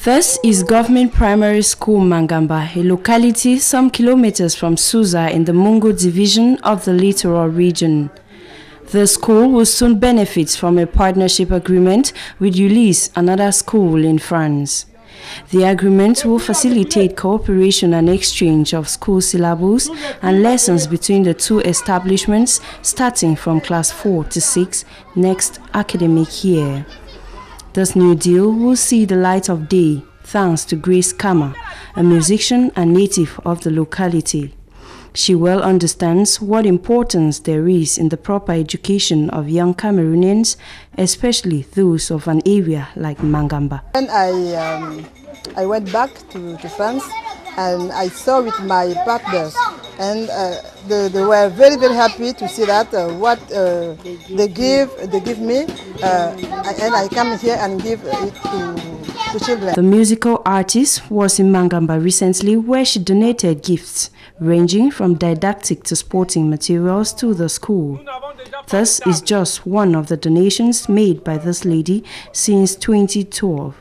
Thus is Government Primary School Mangamba, a locality some kilometers from Susa in the Mungo division of the Littoral region. The school will soon benefit from a partnership agreement with Ulysse, another school in France. The agreement will facilitate cooperation and exchange of school syllables and lessons between the two establishments starting from class 4 to 6 next academic year. This new deal will see the light of day thanks to Grace Kama, a musician and native of the locality. She well understands what importance there is in the proper education of young Cameroonians, especially those of an area like Mangamba. When I went back to France and I saw with my partners, and they were very, very happy to see that what they give me, and I come here and give it to children. The musical artist was in Mangamba recently, where she donated gifts ranging from didactic to sporting materials to the school. This is just one of the donations made by this lady since 2012.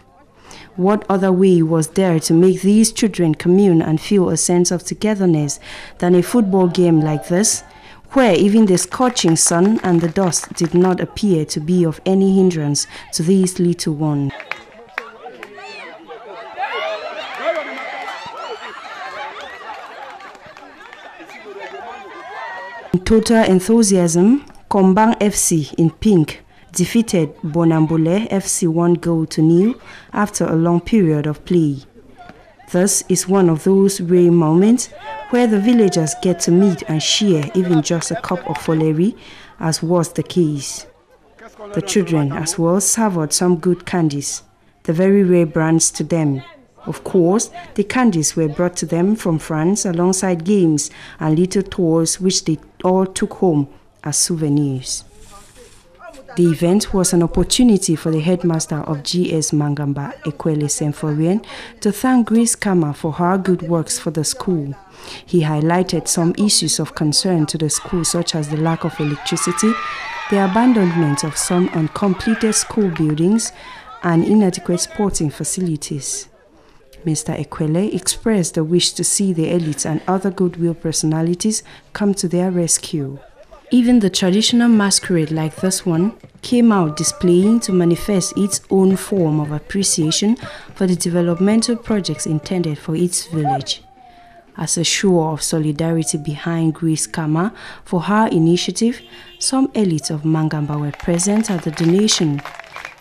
What other way was there to make these children commune and feel a sense of togetherness than a football game like this, where even the scorching sun and the dust did not appear to be of any hindrance to these little ones? In total enthusiasm, Kombang FC in pink defeated Bonambole FC 1-0 after a long period of play. This is one of those rare moments where the villagers get to meet and share even just a cup of foleri, as was the case. The children as well savored some good candies, the very rare brands to them. Of course, the candies were brought to them from France alongside games and little toys which they all took home as souvenirs. The event was an opportunity for the headmaster of GS Mangamba, Ekwele Semforien, to thank Grace Kama for her good works for the school. He highlighted some issues of concern to the school, such as the lack of electricity, the abandonment of some uncompleted school buildings, and inadequate sporting facilities. Mr. Ekwele expressed the wish to see the elites and other goodwill personalities come to their rescue. Even the traditional masquerade like this one came out displaying to manifest its own form of appreciation for the developmental projects intended for its village. As a show of solidarity behind Grace Kama for her initiative, some elites of Mangamba were present at the donation.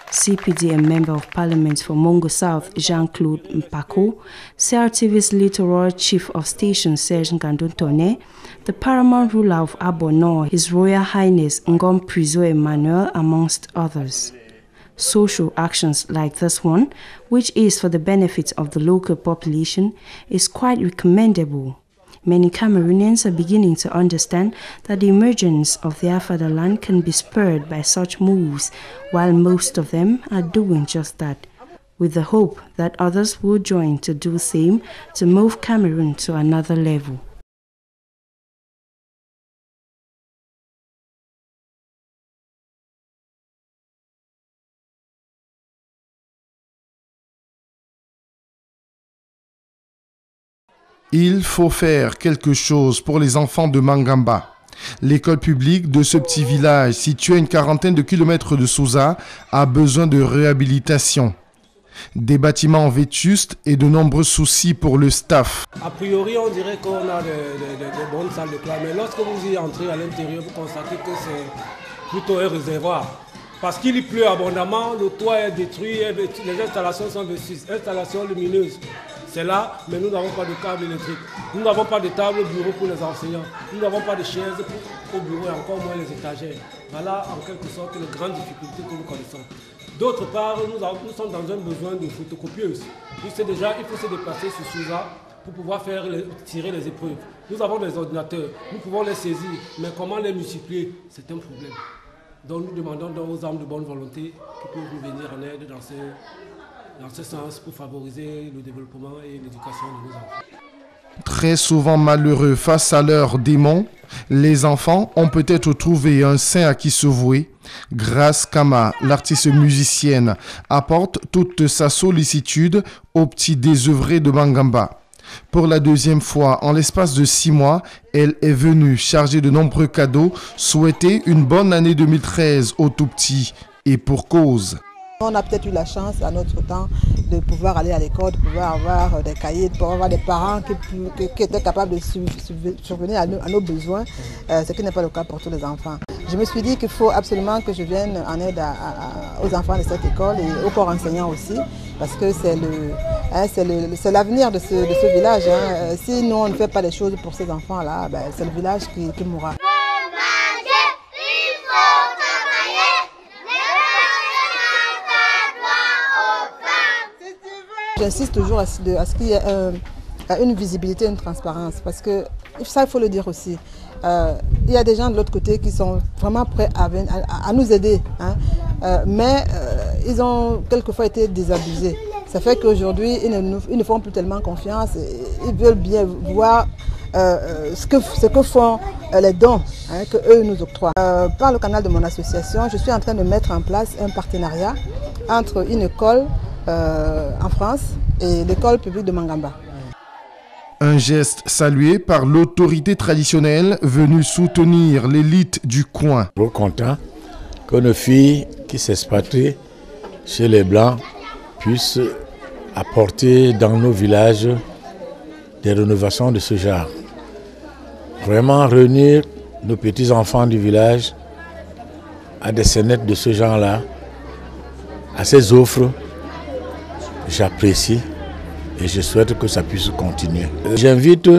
CPDM Member of Parliament for Mongo South, Jean-Claude Mpako, CRTV's Littoral Chief of Station, Serge Ngandon-Tone, the paramount ruler of Abonor, His Royal Highness Ngom Prizo Emmanuel, amongst others. Social actions like this one, which is for the benefit of the local population, is quite recommendable. Many Cameroonians are beginning to understand that the emergence of their fatherland can be spurred by such moves, while most of them are doing just that, with the hope that others will join to do the same to move Cameroon to another level. Il faut faire quelque chose pour les enfants de Mangamba. L'école publique de ce petit village, situé à une quarantaine de kilomètres de Susa, a besoin de réhabilitation. Des bâtiments vétustes et de nombreux soucis pour le staff. A priori, on dirait qu'on a de bonnes salles de classe, mais lorsque vous y entrez à l'intérieur, vous constatez que c'est plutôt un réservoir. Parce qu'il y pleut abondamment, le toit est détruit, les installations sont vétustes, installations lumineuses. C'est là, mais nous n'avons pas de câble électrique. Nous n'avons pas de table au bureau pour les enseignants. Nous n'avons pas de chaises au bureau et encore moins les étagères. Voilà en quelque sorte les grandes difficultés que nous connaissons. D'autre part, nous sommes dans un besoin de photocopieuses. Il faut se déplacer sur Susa pour pouvoir tirer les épreuves. Nous avons des ordinateurs, nous pouvons les saisir, mais comment les multiplier, c'est un problème. Donc nous demandons aux âmes de bonne volonté qui peuvent nous venir en aide dans ce sens pour favoriser le développement et l'éducation de nos enfants. Très souvent malheureux face à leurs démons, les enfants ont peut-être trouvé un saint à qui se vouer. Grace Kama, l'artiste musicienne, apporte toute sa sollicitude aux petits désœuvrés de Mangamba. Pour la deuxième fois, en l'espace de 6 mois, elle est venue chargée de nombreux cadeaux, souhaiter une bonne année 2013 aux tout petits, et pour cause. On a peut-être eu la chance à notre temps de pouvoir aller à l'école, de pouvoir avoir des cahiers, de pouvoir avoir des parents qui étaient capables de subvenir à nos besoins, ce qui n'est pas le cas pour tous les enfants. Je me suis dit qu'il faut absolument que je vienne en aide aux enfants de cette école et aux corps enseignants aussi, parce que c'est l'avenir de ce village. Si nous on ne fait pas les choses pour ces enfants-là, c'est le village qui mourra. J'insiste toujours à ce qu'il y ait une visibilité, une transparence, parce que ça, il faut le dire aussi. Il y a des gens de l'autre côté qui sont vraiment prêts à nous aider, mais ils ont quelquefois été désabusés. Ça fait qu'aujourd'hui, ils ne font plus tellement confiance, ils veulent bien voir ce que font les dons qu'eux nous octroient. Par le canal de mon association, je suis en train de mettre en place un partenariat entre une école en France et l'école publique de Mangamba. Un geste salué par l'autorité traditionnelle venue soutenir l'élite du coin. Trop content que nos filles qui s'expatrient chez les Blancs puissent apporter dans nos villages des rénovations de ce genre. Vraiment réunir nos petits-enfants du village à des scénettes de ce genre-là, à ces offres, j'apprécie et je souhaite que ça puisse continuer. J'invite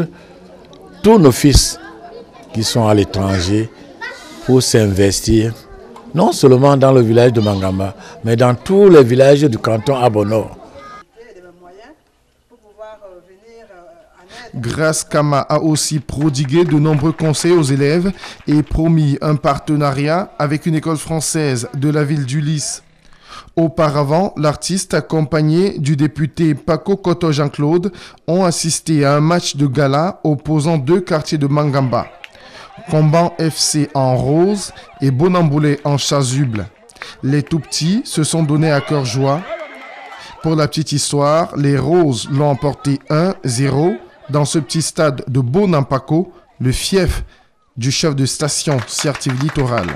tous nos fils qui sont à l'étranger pour s'investir, non seulement dans le village de Mangamba, mais dans tous les villages du canton Abonor. Grace Kama a aussi prodigué de nombreux conseils aux élèves et promis un partenariat avec une école française de la ville d'Ulysse. Auparavant, l'artiste accompagné du député Paco Koto Jean-Claude ont assisté à un match de gala opposant 2 quartiers de Mangamba, Komban FC en rose et Bonamboulé en chasuble. Les tout-petits se sont donnés à cœur joie. Pour la petite histoire, les roses l'ont emporté 1-0 dans ce petit stade de Bonampaco, le fief du chef de station Sierre TV Littoral.